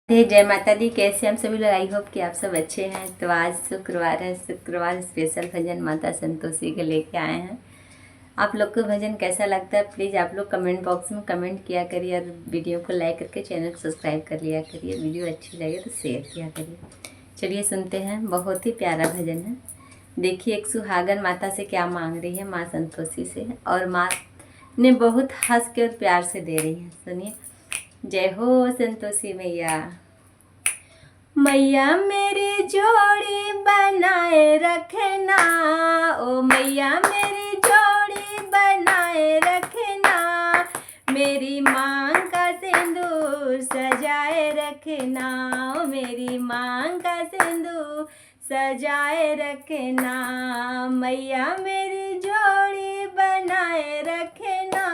जय माता दी। कैसे हम सभी लोग? आई होप कि आप सब अच्छे हैं। तो आज शुक्रवार है, शुक्रवार स्पेशल भजन माता संतोषी के लेके आए हैं। आप लोग को भजन कैसा लगता है प्लीज़ आप लोग कमेंट बॉक्स में कमेंट किया करिए और वीडियो को लाइक करके चैनल को सब्सक्राइब कर लिया करिए। वीडियो अच्छी लगे तो शेयर किया करिए। चलिए सुनते हैं, बहुत ही प्यारा भजन है। देखिए एक सुहागन माता से क्या मांग रही है, माँ संतोषी से, और माँ ने बहुत हंस के और प्यार से दे रही है। सुनिए। जय हो संतोषी मैया। मैया मेरी जोड़ी बनाए रखना, ओ मैया मेरी जोड़ी बनाए रखना, मेरी मांग का सिंदूर सजाए रखना, ओ मेरी मांग का सिंदूर सजाए रखना, मैया मेरी जोड़ी बनाए रखना,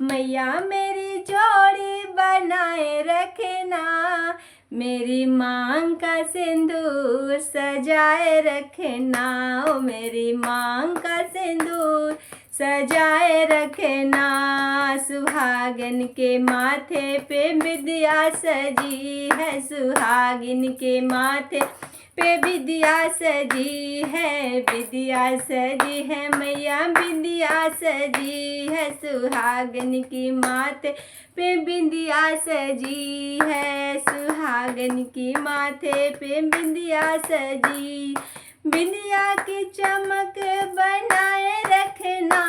मैया मेरी जोड़ी बनाए रखना, मेरी मांग का सिंदूर सजाए रखना, ओ मेरी मांग का सिंदूर सजाए रखना, सुहागिन के माथे पे विद्या सजी है, सुहागिन के माथे पे विद्या सजी है, विद्या सजी है मैया विद्या सजी है, सुहागन की माथे पे विद्या सजी है, सुहागन की माथे पे विद्या सजी, विद्या की चमक बनाए रखना,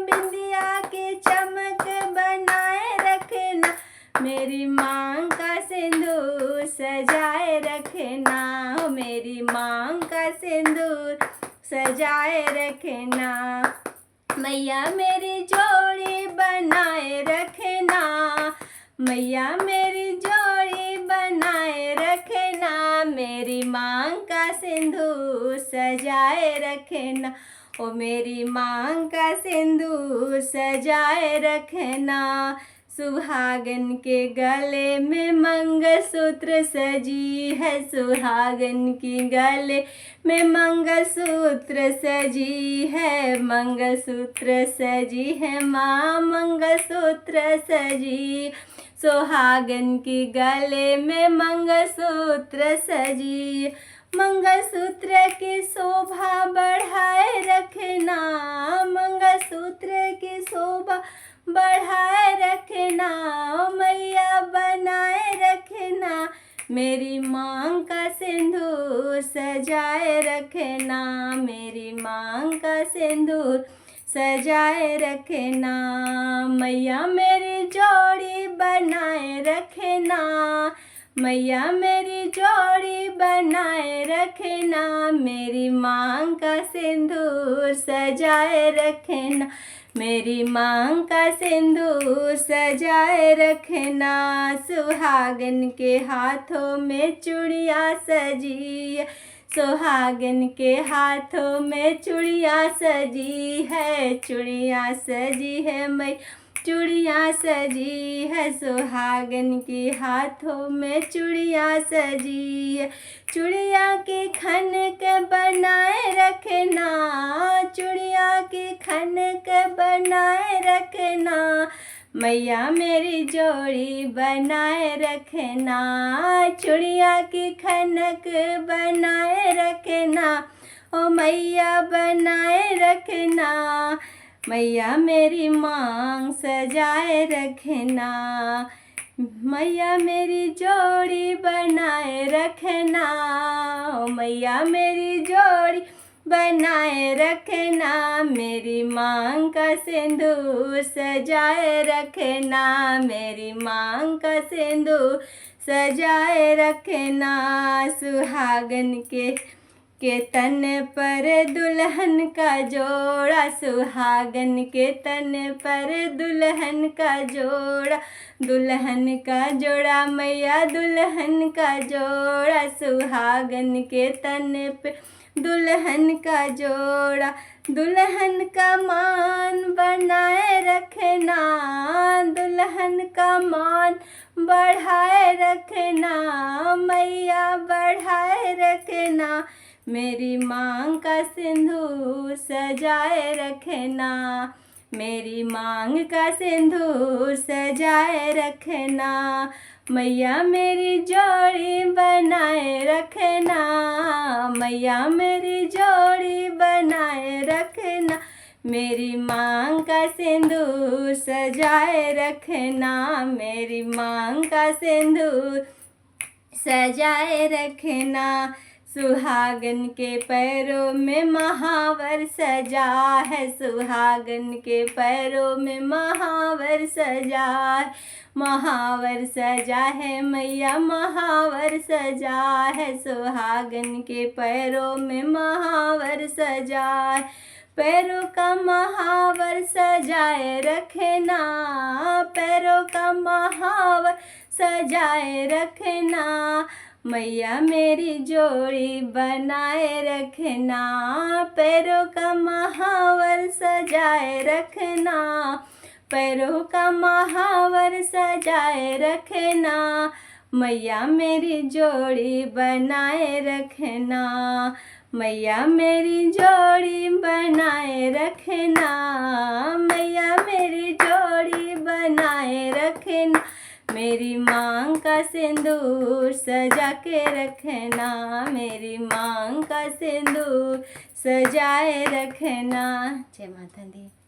विद्या की चमक बनाए रखना, मेरी मांग का सिंदूर सजाए रखना, मेरी मांग का सिंदूर सजाए रखना, मैया मेरी जोड़ी बनाए रखना, मैया मेरी जोड़ी बनाए रखना, मेरी मांग का सिंदूर सजाए रखना, ओ मेरी मांग का सिंदूर सजाए रखना, सुहागन के गले में मंगलसूत्र सजी है, सुहागन की गले में मंगलसूत्र सजी है, मंगलसूत्र सजी है माँ मंगलसूत्र सजी, सुहागन की गले में मंगलसूत्र सजी, मंगलसूत्र की शोभा बढ़ाए रखना, मंगलसूत्र की शोभा बढ़ाए रखना, मैया बनाए रखना, मेरी मांग का सिंदूर सजाए रखना, मेरी मांग का सिंदूर सजाए रखना, मैया मेरी जोड़ी बनाए रखना, मैया मेरी जोड़ी बनाए रखना, मेरी मांग का सिंदूर सजाए रखना, मेरी मांग का सिंदूर सजाए रखना, सुहागन के हाथों में चूड़ियाँ सजी, सुहागन के हाथों में चूड़ियाँ सजी है, चूड़ियाँ सजी है मैं चूड़ियाँ सजी है, सुहागन के हाथों में चूड़ियाँ सजी है, चूड़ियाँ के खनक बनाए रखना, चूड़ियाँ के खनक बनाए रखना, मैया मेरी जोड़ी बनाए रखना, चूड़िया की खनक बनाए रखना, ओ मैया बनाए रखना, मैया मेरी मांग सजाए रखना, मैया मेरी जोड़ी बनाए रखना, ओ मैया मेरी जोड़ी बनाए रखना, मेरी मांग का सिंदूर सजाए रखना, मेरी मांग का सिंदूर सजाए रखना, सुहागन के तन पर दुल्हन का जोड़ा, सुहागन के तन पर दुल्हन का जोड़ा, दुल्हन का जोड़ा मैया दुल्हन का जोड़ा, सुहागन के तन पे दुल्हन का जोड़ा, दुल्हन का मान बनाए रखना, दुल्हन का मान बढ़ाए रखना, मैया बढ़ाए रखना, मेरी मांग का सिंदूर सजाए रखना, मेरी मांग का सिंदूर सजाए रखना, मैया मेरी जोड़ी बनाए रखना, मैया मेरी जोड़ी बनाए रखना, मेरी मांग का सिंदूर सजाए रखना, मेरी मांग का सिंदूर सजाए रखना। सुहागन के पैरों में महावर सजा है, सुहागन के पैरों में महावर सजा है, महावर सजा है मैया महावर सजा है, सुहागन के पैरों में महावर सजा है, पैरों का महावर सजाए रखना, पैरों का महावर सजाए रखना, मैया मेरी जोड़ी बनाए रखना, पैरों का महावर सजाए रखना, पैरों का महावर सजाए रखना, मैया मेरी जोड़ी बनाए रखना, मैया मेरी जोड़ी बनाए रखना, मैया मेरी जोड़ी बनाए रखना, मेरी मांग का सिंदूर सजा के रखना, मेरी मांग का सिंदूर सजाए रखना। जय माता दी।